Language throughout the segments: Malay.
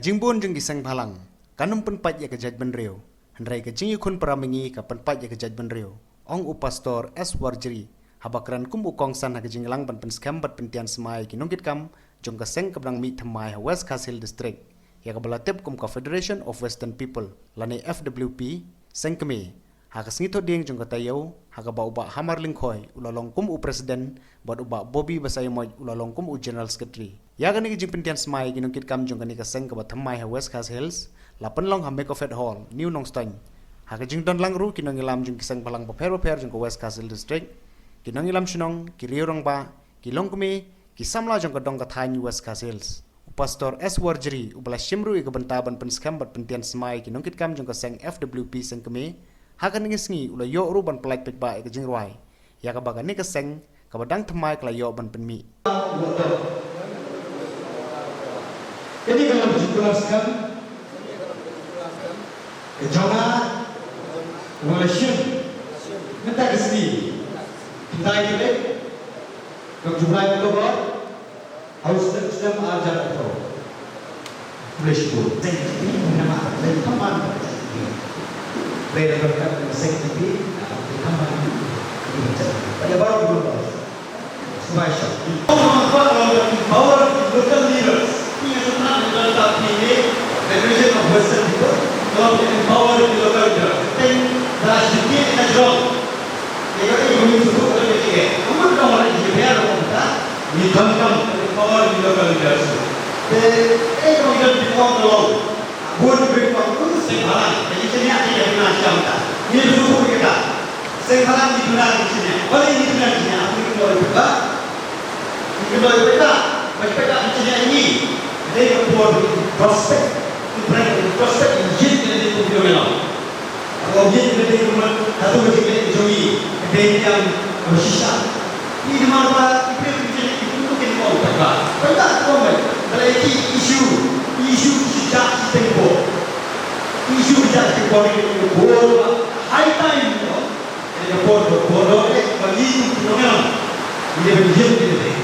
Kajingbon jeng gisang phalang, kanum penpat ya kejat benreo, hendrai kajing yukun peramingi ka penpat ya kejat benreo. Ong upastor S. Warjiri, habakran kumbu kongsan ha kajing lang ban penskambat pentian semai kinungkit kam, jong kaseng kebrang mi thamai ha West Khasil District, ya kabalatip kum ka Federation of Western People, lani FWP, sengkeme, ha kasngito ding jong katayaw, ha kabauba hamar lingkhoy, ulalong kum u presiden, buat uba Bobby Basaymoy ulalong kum u general secretary. Ya kani kijing pentian semai kinungkit kam jong kani kaseng kabat thamai ha West Khasil, lapan long ha Mekofed Hall, New Nongstang. Ha kijing don lang ru kinongilam jong kisang palang paper jong ka West Khasil District, kinongilam sinong kiriurong ba, kilong kumi, kisamla jong kadong kathany West Khasil. Pastor S. Warjiri ubala shimru i kabantaban penskambat pentian semai kinungkit kam jong kaseng FWP sengkeme, ha kani ngisngi ula yo ru ban pelait pekba i kijing ruai. Ya kabaga ni kaseng kabadang thamai kala yo ban penmi. Jadi kalau dijelaskan, jangan Malaysia minta ke sini, kita ini jumlah global harus sedang ajar itu Malaysia. Ini nama dari teman, dari berkat sekretari, teman pada baru global. Malaysia. Power local leaders. Federation of Western People to empower the local leaders. Then the Shiki and the John, they are going to go to the area. How much more is the air of that? We don't come to empower the local leaders. They don't get before the law. Good bring from good Singhalan. The engineer is not Shamta. You do it. Singhalan is not engineer. What is it? You can go to that. You can go to that. But engineer ini. They report prospect, prospect engine dari kumpulan. Kalau engine dari kumpulan, satu bagian jogi, dari yang bersisa. Ini mana engine itu mungkin mau berapa? Banyak komen. Kalau isu sejak tempo, isu sejak tempo ini bodoh, high time itu. Jadi bodoh bagi kumpulan. Ini engine ini.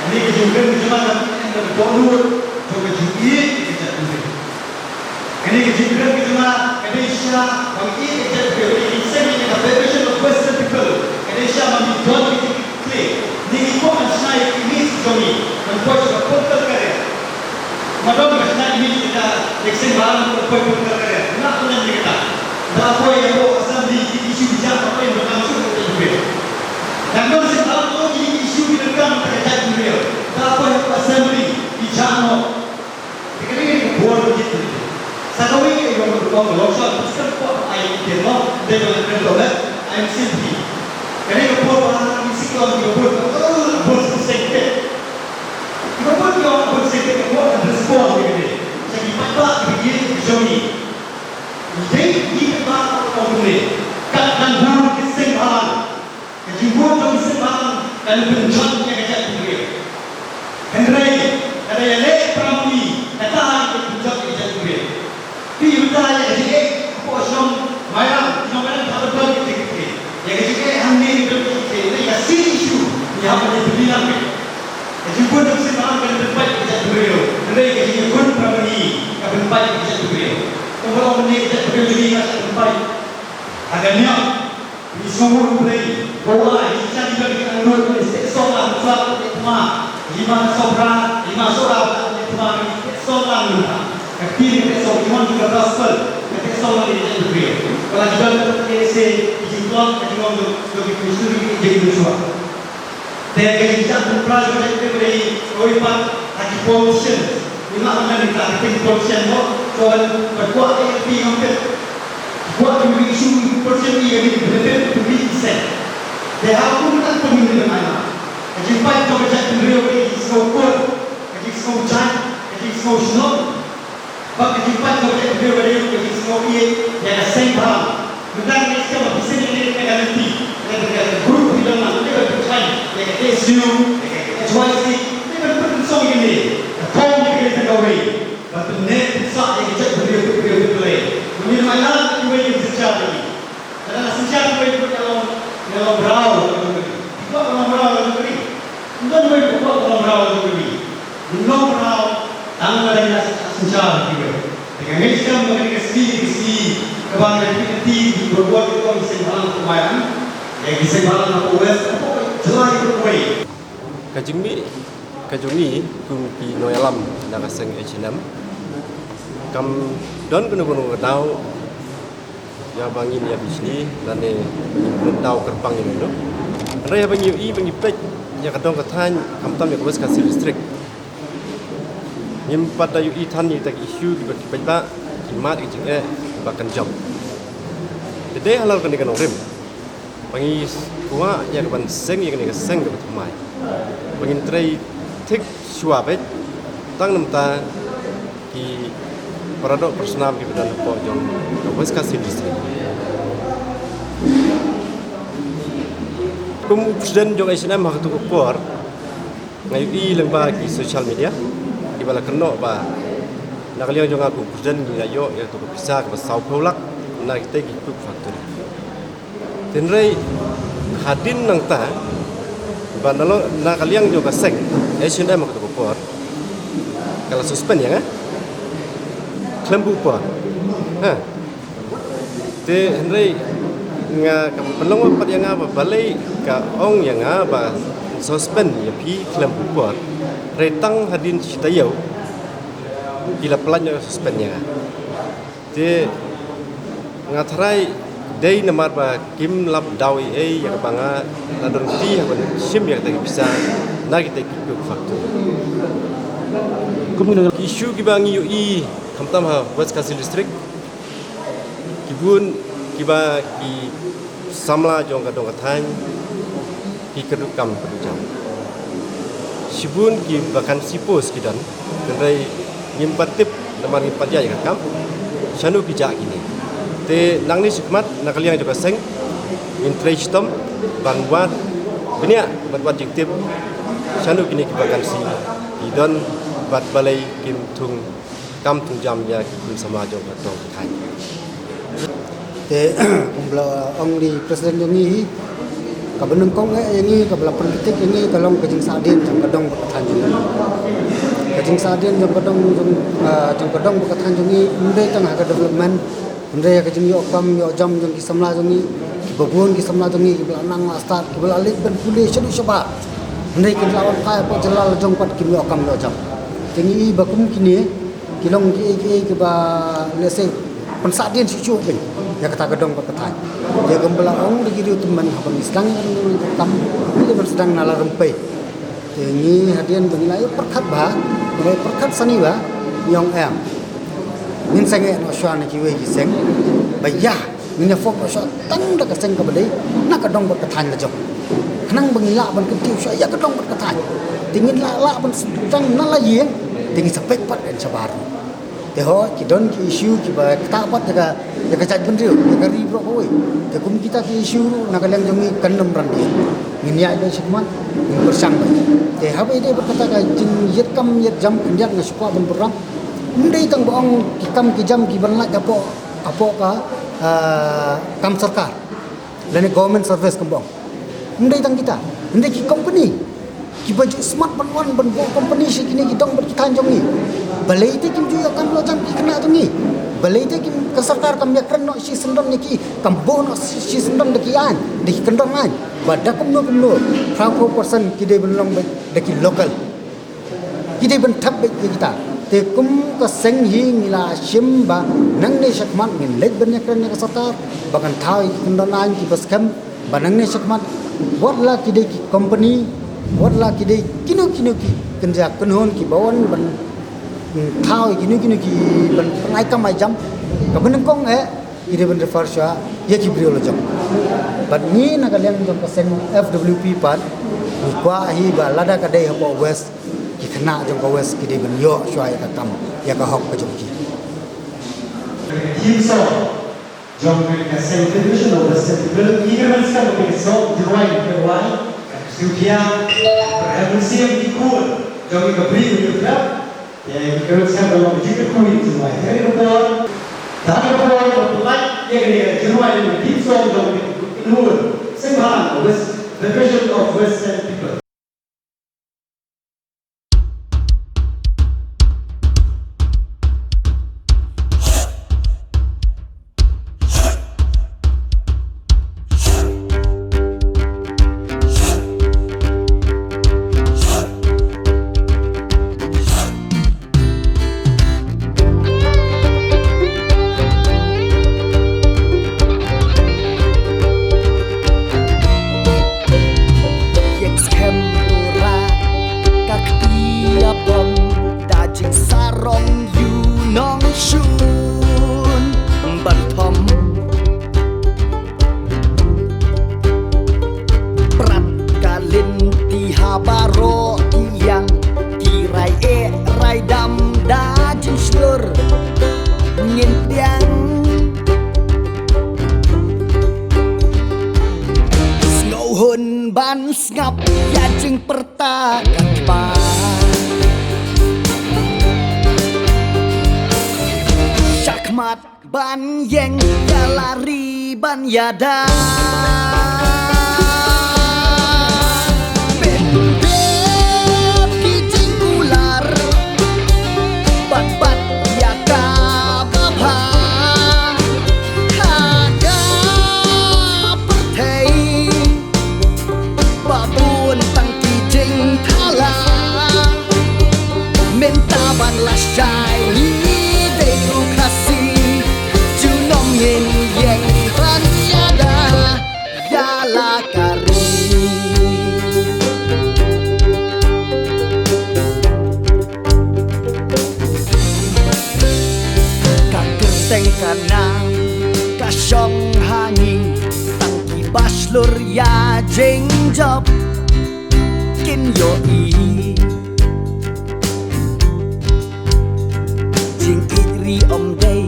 Ini kejujuran kejujuran bodoh. Ini kejujuran kejujuran Indonesia bagi Indonesia Federation of Western People Indonesia bagi John Clay ini kau mengenai ini Johnny membuat sebuah portal kerja madam mengenai ini kita eksen bahan membuat portal kerja nak tulen kita dah apa yang kau asal di isu bijak apa yang berlangsung di dunia dan kalau sekarang kau ini isu di dalam kerja dunia dah apa yang assembly di Jano ini bodoh gitu. Satu ini yang berkongsi longsor sesuatu ayat demo dengan berdoa ayat simply. Kerana bodoh misikon bodoh sekte. Bodoh sekte bodoh respon begini. Jadi apa begini Johnny. Jadi kita orang ini kan guru kesembahan. Jadi bodoh kesembahan dan penjualan yang kerja dunia. Henry ada yang lek pramui. Kata itu jauh di jauh ni. Pi utara yang jadi posom mayang, nomor yang terbaru di sini. Yang jadi hamil itu ini ya isu yang ada di dalam ni. Jadi pun tu sekarang kan tempat di jauh ni. Jadi jadi pun pramani kan tempat di jauh ni. Kalau ni jauh ni macam tempat agaknya di semua mulai bawa ikan juga nur seorang suatu tema lima seorang tema soalan kita, kini soalan juga gospel, soalan ini jadi beri. Kalau kita terkese dijumlah, dijumlah lebih khusus jadi bersuara. Dan kita berperan jadi beri, oripat lagi promotion. Lima orang kita lagi promotion soal berkuat AFP mungkin. Buat lebih isu promotion ini yang lebih sen. Dan aku tak pemimpin mana. Jadi baik kalau jadi beri skopor, jadi skopjan. Emotional, bagi kita kita berdua kita semua ini yang seimbang. Bukan kita bisa ini negatif. Kita grup di dalam kita berjalan. Kita SU, kita HYC, kita berpersong ini. Kaum kita kawin. Batu net besar yang kita berdua. Mungkin mana kita yang sejarah ini. Karena sejarah kita dalam berau. Kita dalam berau negeri. Bukan kita dalam berau negeri. Dalam berau tanggal dari sejarah Sebalan of West, July away. Kajumi kum pi noyalam nakaseng H&M kam don kuno tau ya bangin ya bisni dan tau kerpang ini no raya bangi bangi pek ya kadong kathan kam tam ya West Kasih District nyim pada yu tan ni tak isu di peta kimat ijing bahkan jam dede halal kan ikan rim bangi kuah ya kan seng ya kan seng ke mai bangin tray tik suapet tang namta ki paradok personal ki bedan po jong West Kasih District kum presiden jong H&M hak tu ukor ngayu i lengba ki social media ki bala keno ba nakaliang jong aku presiden ni ayo ya tu bisa ke sau polak na kita ki tu faktor tenrei hadin nang ta banalo nakaliang jong kaseng H&M hak tu ukor kalau suspend ya klembu pa te henrei nga pelong pat yang apa balai ka ong yang apa suspend ya pi klembu pa retang hadin citayau bila pelannya suspendnya te ngatrai dei namar ba kim lap dawi yang banga ladon ti haban sim yang tak bisa na kita ikut faktor kemudian isu kibangi ui kamtam ha West Kasih District kibun kiba ki samla jong kadong kathan ki kedukam kedujam sibun ki bahkan sipos kidan kendai nyimpatip namar nyimpat ya kam sanu ki jak ini te nangni sikmat nakaliang juga seng intrejtom bangwat benia batwat jiktip sanu kini ki bahkan si idon bat balai kim tung kam tung jam ya ki kun sama jong kadong kathan te kumbla ong di presiden yang ini kabenung kong yang ini kabla politik ini kalong kajing sadin jang kadong bekatan jung kajing sadin jang kadong bekatan jung ini undai tengah ke development undai kajing yo kam yo jam jang kisamla jung ini babun kisamla jung ini kibla nang start kibla alik ben population coba undai kin lawan kaya po jalal jong pat kim yo kam yo jam tingi bakum kini kilong ki ba lese pensadin cucu ben ya kata gedong berketan dia gembala ong di video teman habang islang yang kam ini bersedang nala rempai ini hadian benilai perkat bah mulai perkat sani bah yang min sange no shuan ki we ki seng bayah min fok no shuan tang da ka seng ka badai na gedong berketan la jong kenang bengila ban ketiu shuan ya gedong berketan tingin la ban sedang nala yeng tinggi sepek pat dan sabar Teho kidon ki isu ki ba ketapat jaga cat bendrio jaga ribro koi te kum kita ki isu nakaliang jongi kanam randi nginya ile sikmat bersang ba te habe ide berkata ka jing yet kam yet jam kendiak na sukwa ben perang ndai tang baong ki kam ki jam ki banla apo ka kam sarkar lene government service kembang ndai tang kita ndai ki company ki baju smart banwan ban company si kini ki dong berkitan jongi balai te kim juya kam lo jam ki kena jongi balai te kim ka sarkar kam ya kren no si sendom ni ki kam bo no si sendom de ki an de ki kendong an bada kum no 30% ki de belong de ki local ki de ben thap be kita te kum ka seng hi ngila sim ba nang ne sakmat ngin lek ben ya kren ka sarkar bakan thai kendong an ki bas kam banang ne sakmat wala ki de ki company wala ki de kino ki kenja kenhon ki bawon ban thao ki ki ban ngai kam ai jam ka ben kong ide ben refer sha ye ki brio lo jam bat ni na kalian jam persen FWP pat ni kwa hi ba lada ka dei ho west ki kena jam ko west ki de ben yo sha ya ka kam ya ka hok ka jom ki Kim so jom ka sen division of the city build even when some of it so divine for why Sukia, museum di cool, jom ka beli di club, ya kita sekarang dalam juga kuih semua. Jadi betul, tadi betul, like yang jenuai di tim song jom di cool, semua West, the vision of Western people. baro yang kirai rai dam da jin slur ngin tiang ngau hun ban ngap ya jing pertakan ba syakmat ban yeng ya lari ban yada kanang kasyong hangin tangki baslur ya jing job kin yo i jing iri om day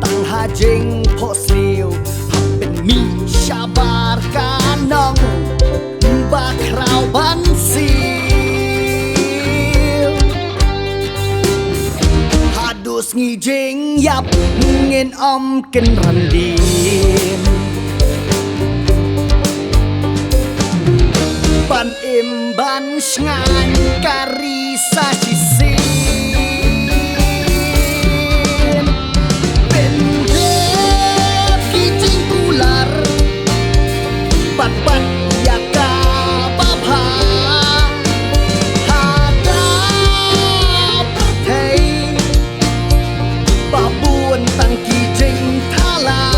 tang ha jing posliu hapen mi syabar kanong bakrau bansi hadus ngijing yap ngin om ken randin ban im ban ngan kari sa sisi pendep kijing kular bat bat ya ka bapha hada pertei babun tang kijing thala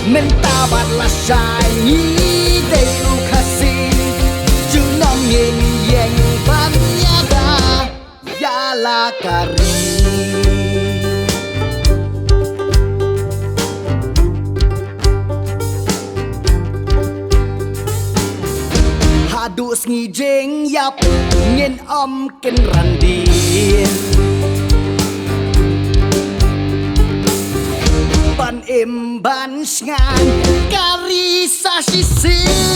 mentabat la sai deu kasih junom yin yeng ban yada yala kari hadus ngijing yap ngin om ken randin ban im ban ngan kari sa sisi